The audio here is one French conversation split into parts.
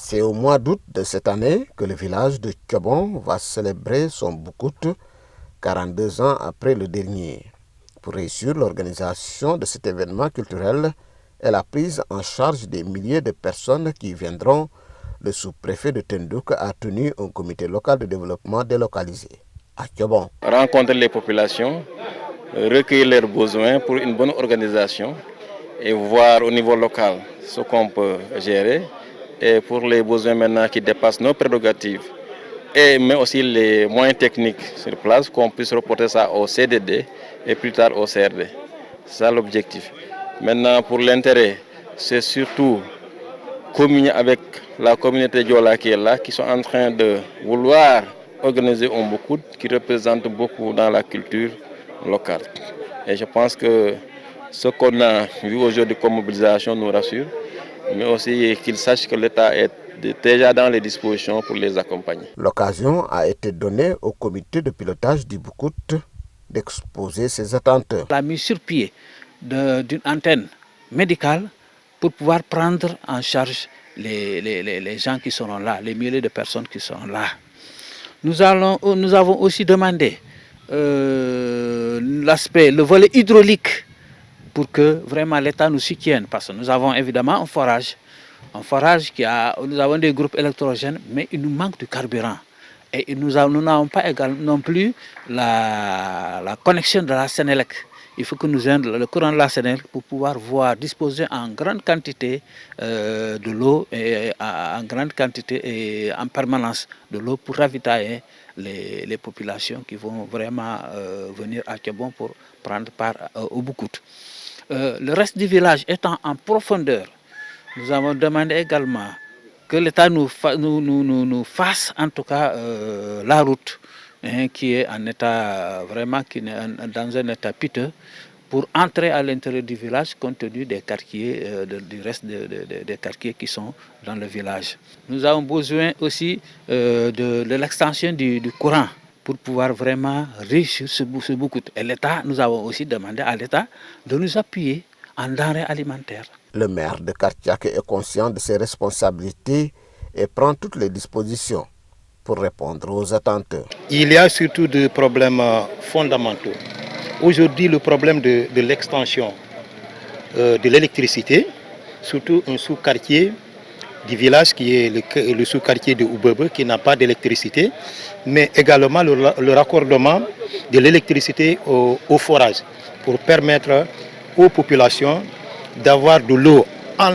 C'est au mois d'août de cette année que le village de Thiobon va célébrer son Boucout, 42 ans après le dernier. Pour réussir l'organisation de cet événement culturel et la prise en charge des milliers de personnes qui y viendront, le sous-préfet de Tendouk a tenu un comité local de développement délocalisé à Thiobon. Rencontrer les populations, recueillir leurs besoins pour une bonne organisation et voir au niveau local ce qu'on peut gérer. Et pour les besoins maintenant qui dépassent nos prérogatives, mais aussi les moyens techniques sur place, qu'on puisse reporter ça au CDD et plus tard au CRD. C'est ça l'objectif. Maintenant, pour l'intérêt, c'est surtout communier avec la communauté Diola qui est là, qui sont en train de vouloir organiser un Boucout qui représente beaucoup dans la culture locale. Et je pense que ce qu'on a vu aujourd'hui comme mobilisation nous rassure, mais aussi qu'ils sachent que l'État est déjà dans les dispositions pour les accompagner. L'occasion a été donnée au comité de pilotage du Boucout d'exposer ses attentes. La mise sur pied d'une antenne médicale pour pouvoir prendre en charge les gens qui seront là, les milliers de personnes qui seront là. Nous avons aussi demandé le volet hydraulique pour que vraiment l'État nous soutienne, parce que nous avons évidemment un forage nous avons des groupes électrogènes, mais il nous manque du carburant. Et nous n'avons pas non plus la connexion de la Sénélec. Il faut que nous ayons le courant de la Sénélec pour pouvoir disposer en grande quantité de l'eau et en grande quantité et en permanence de l'eau pour ravitailler les populations qui vont vraiment venir à Thiobon pour prendre part au Boucout. Le reste du village étant en profondeur, nous avons demandé également que l'État nous fasse en tout cas la route qui est en état vraiment dans un état piteux pour entrer à l'intérieur du village compte tenu des quartiers, du reste des quartiers qui sont dans le village. Nous avons besoin aussi de l'extension du courant pour pouvoir vraiment réussir ce Boucout. Et l'État, nous avons aussi demandé à l'État de nous appuyer en denrées alimentaires. Le maire de Kartiaké est conscient de ses responsabilités et prend toutes les dispositions pour répondre aux attentes. Il y a surtout des problèmes fondamentaux. Aujourd'hui, le problème de l'extension de l'électricité, surtout un sous-quartier du village qui est le sous-quartier de Oubebe qui n'a pas d'électricité, mais également le raccordement de l'électricité au forage pour permettre aux populations d'avoir de l'eau en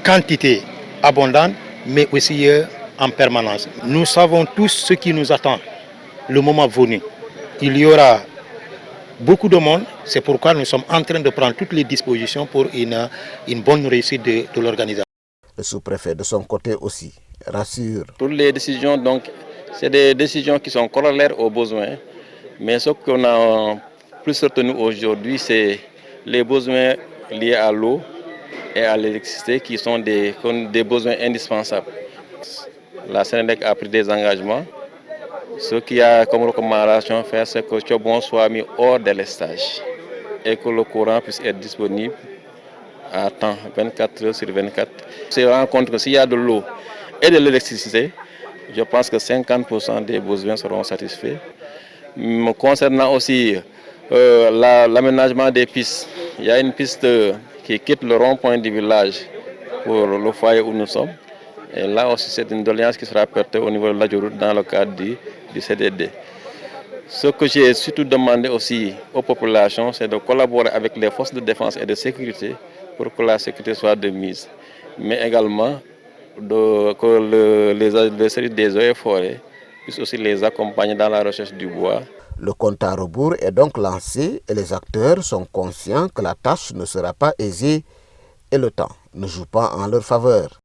quantité abondante, mais aussi en permanence. Nous savons tous ce qui nous attend le moment venu. Il y aura beaucoup de monde, c'est pourquoi nous sommes en train de prendre toutes les dispositions pour une bonne réussite de l'organisation. Le sous-préfet de son côté aussi rassure. Toutes les décisions, donc, c'est des décisions qui sont corollaires aux besoins, mais ce qu'on a plus retenu aujourd'hui, c'est les besoins liés à l'eau et à l'électricité qui sont des besoins indispensables. La Sénélec a pris des engagements. Ce qu'il y a comme recommandation à faire, c'est que Thiobon soit mis hors délestage et que le courant puisse être disponible à temps, 24 heures sur 24. On se rend compte que s'il y a de l'eau et de l'électricité, je pense que 50% des besoins seront satisfaits. Concernant aussi l'aménagement des pistes, il y a une piste qui quitte le rond-point du village pour le foyer où nous sommes. Et là aussi, c'est une doléance qui sera portée au niveau de la route dans le cadre du CDD. Ce que j'ai surtout demandé aussi aux populations, c'est de collaborer avec les forces de défense et de sécurité pour que la sécurité soit de mise. Mais également que les services des eaux et forêts puissent aussi les accompagner dans la recherche du bois. Le compte à rebours est donc lancé et les acteurs sont conscients que la tâche ne sera pas aisée et le temps ne joue pas en leur faveur.